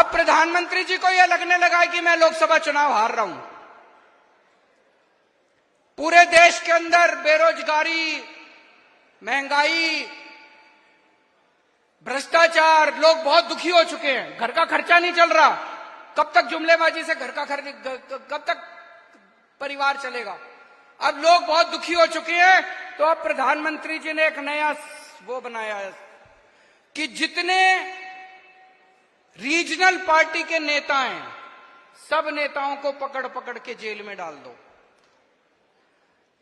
अब प्रधानमंत्री जी को यह लगने लगा है कि मैं लोकसभा चुनाव हार रहा हूं। पूरे देश के अंदर बेरोजगारी, महंगाई, भ्रष्टाचार, लोग बहुत दुखी हो चुके हैं। घर का खर्चा नहीं चल रहा। कब तक जुमलेबाजी से घर का खर्च, कब तक परिवार चलेगा? अब लोग बहुत दुखी हो चुके हैं। तो अब प्रधानमंत्री जी ने एक नया वो बनाया है कि जितने रीजनल पार्टी के नेता हैं, सब नेताओं को पकड़ पकड़ के जेल में डाल दो।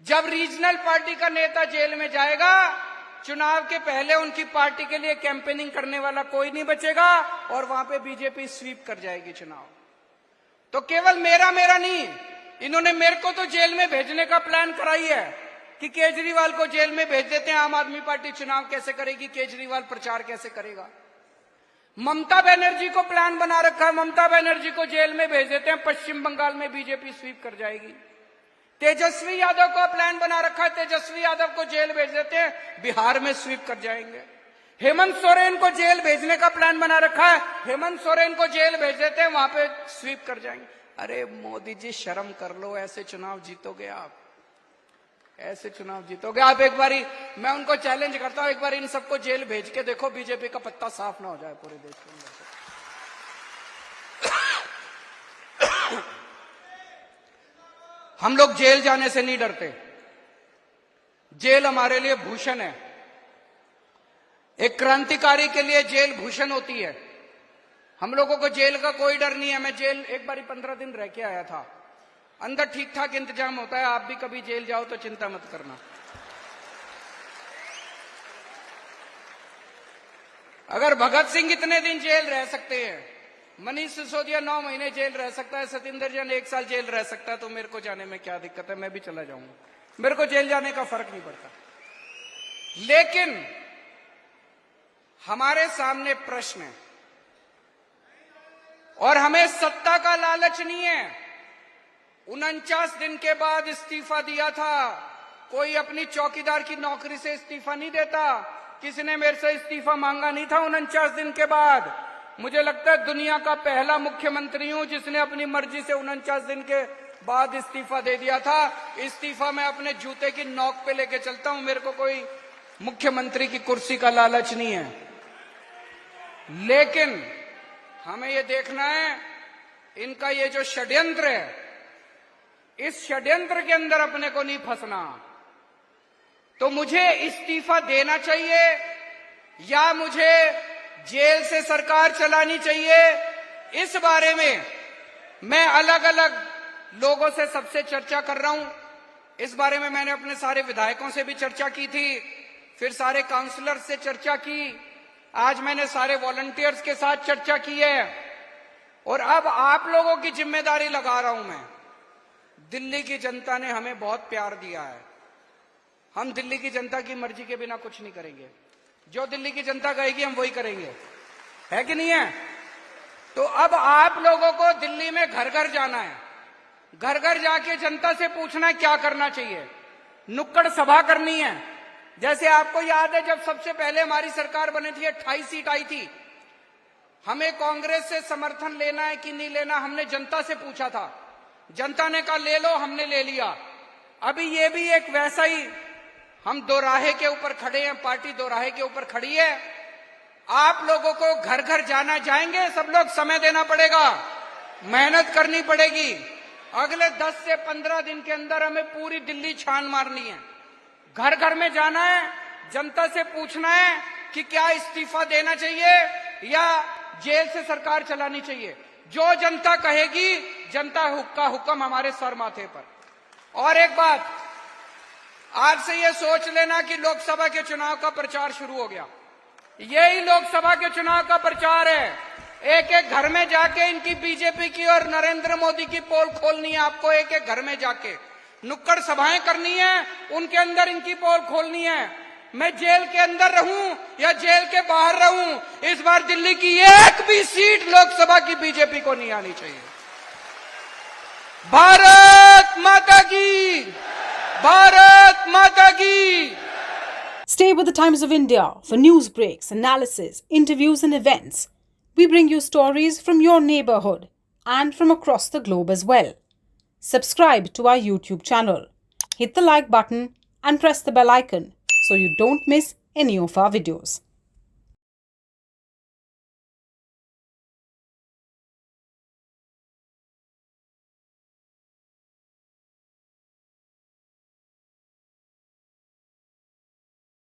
जब रीजनल पार्टी का नेता जेल में जाएगा, चुनाव के पहले उनकी पार्टी के लिए कैंपेनिंग करने वाला कोई नहीं बचेगा और वहां पे बीजेपी स्वीप कर जाएगी चुनाव। तो केवल मेरा नहीं, इन्होंने मेरे को तो जेल में भेजने का प्लान कराई है कि केजरीवाल को जेल में भेज देते हैं। आम आदमी पार्टी चुनाव कैसे करेगी, केजरीवाल प्रचार कैसे करेगा? ममता बनर्जी को प्लान बना रखा है, ममता बनर्जी को जेल में भेज देते हैं, पश्चिम बंगाल में बीजेपी स्वीप कर जाएगी। तेजस्वी यादव का प्लान बना रखा है, तेजस्वी यादव को जेल भेज देते हैं, बिहार में स्वीप कर जाएंगे। हेमंत सोरेन को जेल भेजने का प्लान बना रखा है, हेमंत सोरेन को जेल भेज देते हैं, वहां पे स्वीप कर जाएंगे। अरे मोदी जी शर्म कर लो, ऐसे चुनाव जीतोगे आप? ऐसे चुनाव जीतोगे आप? एक बारी मैं उनको चैलेंज करता हूं, एक बार इन सबको जेल भेज के देखो, बीजेपी का पत्ता साफ ना हो जाए पूरे देश के अंदर। हम लोग जेल जाने से नहीं डरते। जेल हमारे लिए भूषण है। एक क्रांतिकारी के लिए जेल भूषण होती है। हम लोगों को जेल का कोई डर नहीं है। मैं जेल एक बारी 15 दिन रह के आया था। अंदर ठीक ठाक इंतजाम होता है। आप भी कभी जेल जाओ तो चिंता मत करना। अगर भगत सिंह इतने दिन जेल रह सकते हैं, मनीष सिसोदिया 9 महीने जेल रह सकता है, सतिंदर जैन 1 साल जेल रह सकता है, तो मेरे को जाने में क्या दिक्कत है? मैं भी चला जाऊंगा, मेरे को जेल जाने का फर्क नहीं पड़ता। लेकिन हमारे सामने प्रश्न है और हमें सत्ता का लालच नहीं है। 49 दिन के बाद इस्तीफा दिया था। कोई अपनी चौकीदार की नौकरी से इस्तीफा नहीं देता। किसी ने मेरे से इस्तीफा मांगा नहीं था 49 दिन के बाद। मुझे लगता है दुनिया का पहला मुख्यमंत्री हूं जिसने अपनी मर्जी से 49 दिन के बाद इस्तीफा दे दिया था। इस्तीफा मैं अपने जूते की नोक पे लेके चलता हूं। मेरे को कोई मुख्यमंत्री की कुर्सी का लालच नहीं है। लेकिन हमें ये देखना है, इनका ये जो षड्यंत्र है, इस षड्यंत्र के अंदर अपने को नहीं फंसना। तो मुझे इस्तीफा देना चाहिए या मुझे जेल से सरकार चलानी चाहिए? इस बारे में मैं अलग अलग लोगों से सबसे चर्चा कर रहा हूं। इस बारे में मैंने अपने सारे विधायकों से भी चर्चा की थी, फिर सारे काउंसलर से चर्चा की, आज मैंने सारे वॉलंटियर्स के साथ चर्चा की है और अब आप लोगों की जिम्मेदारी लगा रहा हूं मैं। दिल्ली की जनता ने हमें बहुत प्यार दिया है। हम दिल्ली की जनता की मर्जी के बिना कुछ नहीं करेंगे। जो दिल्ली की जनता कहेगी हम वही करेंगे, है कि नहीं है? तो अब आप लोगों को दिल्ली में घर घर जाना है। घर घर जाके जनता से पूछना है क्या करना चाहिए। नुक्कड़ सभा करनी है। जैसे आपको याद है जब सबसे पहले हमारी सरकार बनी थी, 28 सीट आई थी। हमें कांग्रेस से समर्थन लेना है कि नहीं लेना, हमने जनता से पूछा था। जनता ने कहा ले लो, हमने ले लिया। अभी ये भी एक वैसा ही, हम दोराहे के ऊपर खड़े हैं, पार्टी दोराहे के ऊपर खड़ी है। आप लोगों को घर घर जाना, जाएंगे सब लोग, समय देना पड़ेगा, मेहनत करनी पड़ेगी। अगले 10 से 15 दिन के अंदर हमें पूरी दिल्ली छान मारनी है। घर घर में जाना है, जनता से पूछना है कि क्या इस्तीफा देना चाहिए या जेल से सरकार चलानी चाहिए। जो जनता कहेगी, जनता का हुक्म हमारे सर माथे पर। और एक बात, आज से ये सोच लेना कि लोकसभा के चुनाव का प्रचार शुरू हो गया। यही लोकसभा के चुनाव का प्रचार है। एक एक घर में जाके इनकी बीजेपी की और नरेंद्र मोदी की पोल खोलनी है। आपको एक एक घर में जाके नुक्कड़ सभाएं करनी है, उनके अंदर इनकी पोल खोलनी है। मैं जेल के अंदर रहूं या जेल के बाहर रहूं, इस बार दिल्ली की एक भी सीट लोकसभा की बीजेपी को नहीं आनी चाहिए। भारत माता की, भारत माता की। Stay with the Times of India for news breaks, analysis, interviews and events. We bring you stories from your neighborhood and from across the globe as well. Subscribe to our YouTube channel. Hit the like button and press the bell icon so you don't miss any of our videos.